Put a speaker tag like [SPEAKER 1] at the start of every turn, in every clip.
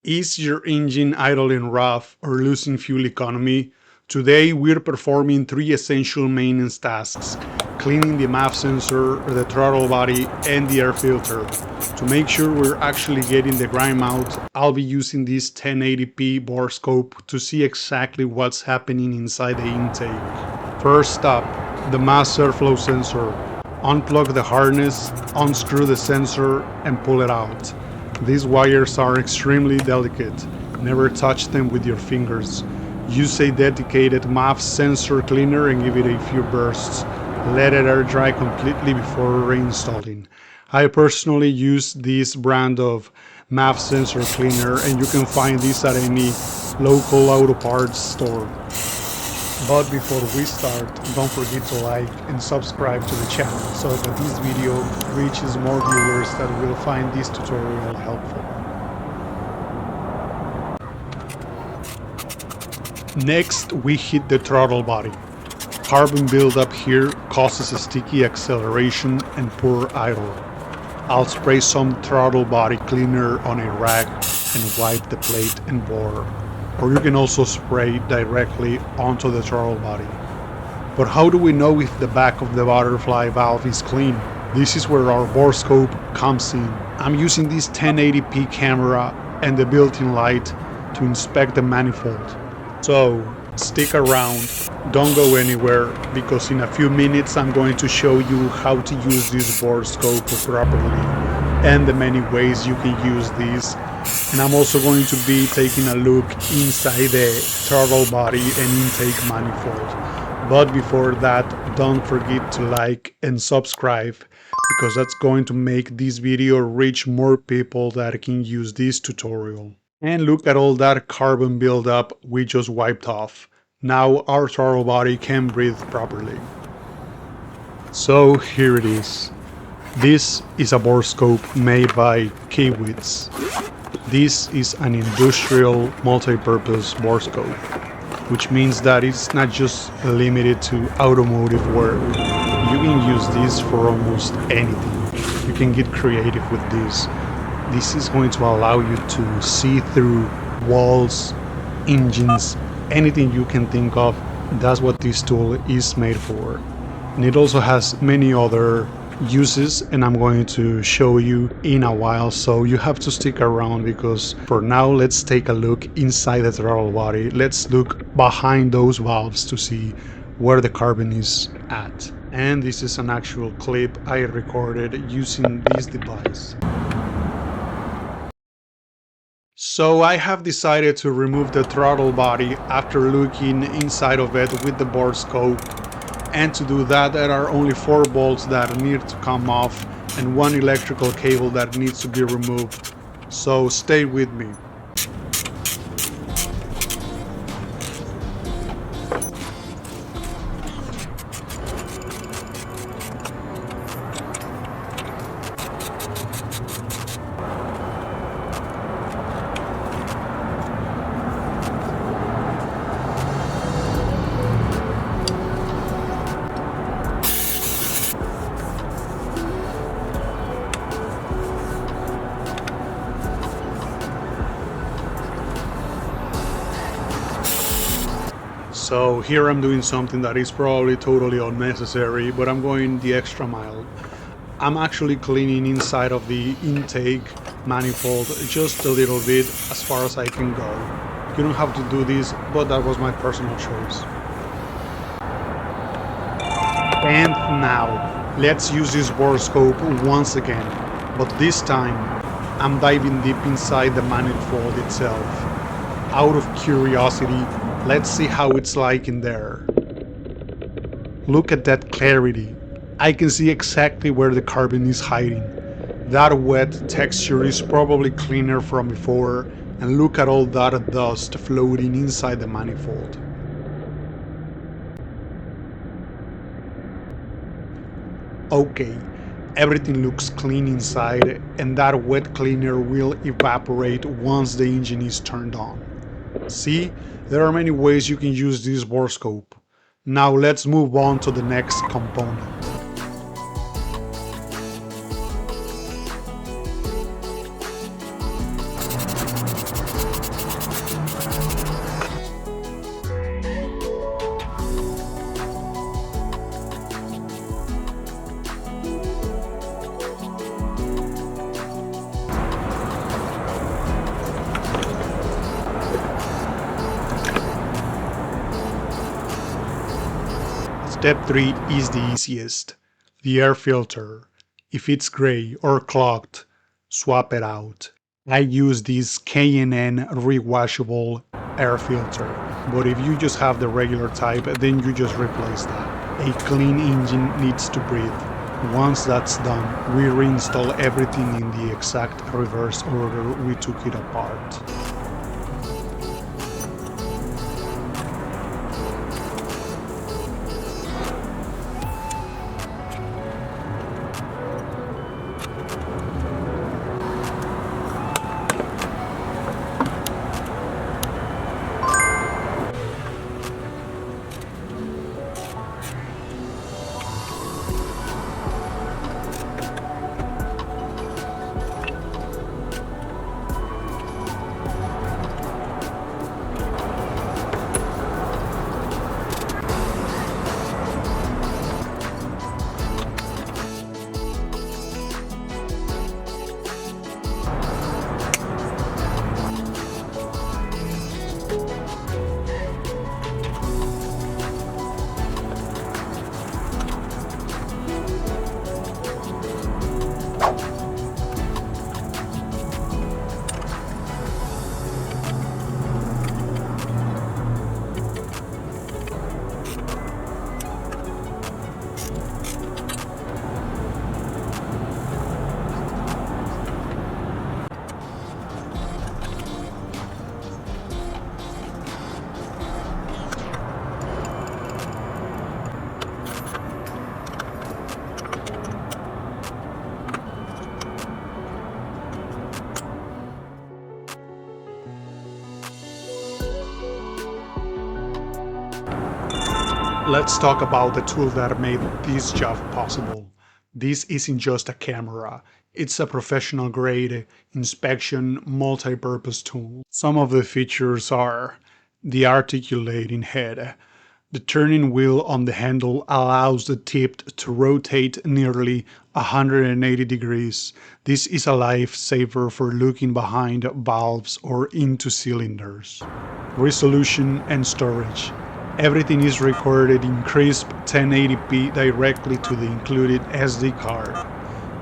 [SPEAKER 1] Is your engine idling rough or losing fuel economy? Today we're performing 3 essential maintenance tasks: cleaning the MAF sensor, the throttle body, and the air filter. To make sure we're actually getting the grime out, I'll be using this 1080p Borescope to see exactly what's happening inside the intake. First up, the mass airflow sensor. Unplug the harness, unscrew the sensor, and pull it out. These wires are extremely delicate. Never touch them with your fingers. Use a dedicated MAF sensor cleaner and give it a few bursts. Let it air dry completely before reinstalling. I personally use this brand of MAF sensor cleaner, and you can find this at any local auto parts store. But before we start, don't forget to like and subscribe to the channel so that this video reaches more viewers that will find this tutorial helpful. Next, we hit the throttle body. Carbon buildup here causes a sticky acceleration and poor idle. I'll spray some throttle body cleaner on a rag and wipe the plate and bore. Or you can also spray directly onto the throttle body. But how do we know if the back of the butterfly valve is clean? This is where our Borescope comes in. I'm using this 1080p camera and the built-in light to inspect the manifold. So stick around, don't go anywhere, because in a few minutes I'm going to show you how to use this Borescope properly and the many ways you can use this. And I'm also going to be taking a look inside the throttle body and intake manifold. But before that, don't forget to like and subscribe, because that's going to make this video reach more people that can use this tutorial. And look at all that carbon buildup we just wiped off. Now our throttle body can breathe properly. So here it is. This is a Borescope made by KAiWEETS. This is an industrial multi-purpose Borescope, which means that it's not just limited to automotive work. You can use this for almost anything. You can get creative with this. This is going to allow you to see through walls, engines, anything you can think of. That's what this tool is made for. And it also has many other uses, and I'm going to show you in a while, so you have to stick around, because for now let's take a look inside the throttle body. Let's look behind those valves to see where the carbon is at. And this is an actual clip I recorded using this device. So I have decided to remove the throttle body after looking inside of it with the Borescope. And to do that, there are only 4 bolts that need to come off and 1 electrical cable that needs to be removed. So stay with me. So here I'm doing something that is probably totally unnecessary, but I'm going the extra mile. I'm actually cleaning inside of the intake manifold just a little bit, as far as I can go. You don't have to do this, but that was my personal choice. And now, let's use this Borescope once again, but this time I'm diving deep inside the manifold itself. Out of curiosity, let's see how it's like in there. Look at that clarity. I can see exactly where the carbon is hiding. That wet texture is probably cleaner from before, and look at all that dust floating inside the manifold. Okay, everything looks clean inside, and that wet cleaner will evaporate once the engine is turned on. See, there are many ways you can use this Borescope. Now let's move on to the next component. Step 3 is the easiest. The air filter. If it's gray or clogged, swap it out. I use this K&N rewashable air filter, but if you just have the regular type, then you just replace that. A clean engine needs to breathe. Once that's done, we reinstall everything in the exact reverse order we took it apart. Let's talk about the tool that made this job possible. This isn't just a camera, it's a professional grade inspection multi-purpose tool. Some of the features are the articulating head. The turning wheel on the handle allows the tip to rotate nearly 180 degrees. This is a lifesaver for looking behind valves or into cylinders. Resolution and storage. Everything is recorded in crisp 1080p directly to the included SD card.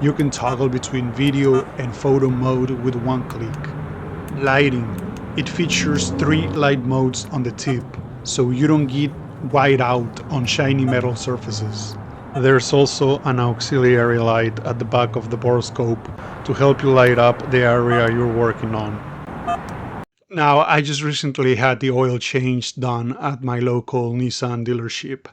[SPEAKER 1] You can toggle between video and photo mode with one click. Lighting. It features 3 light modes on the tip, so you don't get white out on shiny metal surfaces. There's also an auxiliary light at the back of the Borescope to help you light up the area you're working on. Now, I just recently had the oil change done at my local Nissan dealership.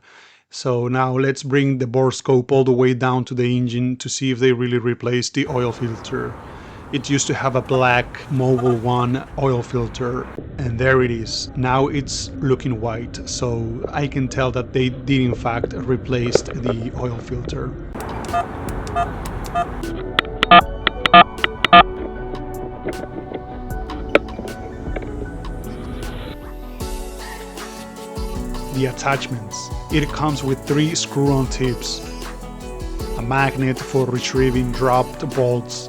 [SPEAKER 1] So now let's bring the Borescope all the way down to the engine to see if they really replaced the oil filter. It used to have a black Mobil 1 oil filter, and there it is. Now it's looking white, so I can tell that they did in fact replace the oil filter. The attachments. It comes with 3 screw-on tips, a magnet for retrieving dropped bolts,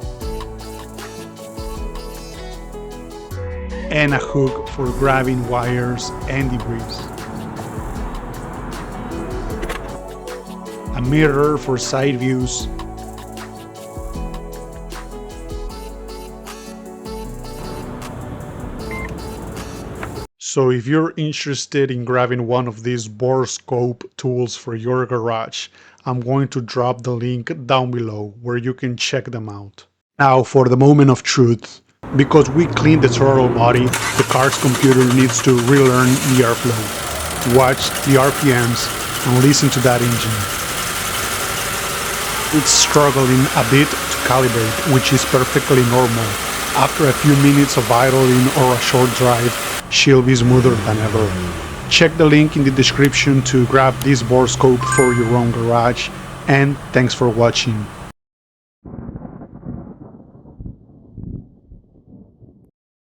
[SPEAKER 1] and a hook for grabbing wires and debris. A mirror for side views, so if you're interested in grabbing one of these Borescope tools for your garage, I'm going to drop the link down below where you can check them out. Now for the moment of truth. Because we cleaned the throttle body, the car's computer needs to relearn the airflow. Watch the RPMs and listen to that engine. It's struggling a bit to calibrate, which is perfectly normal. After a few minutes of idling or a short drive, she'll be smoother than ever. Check the link in the description to grab this Borescope for your own garage, and thanks for watching.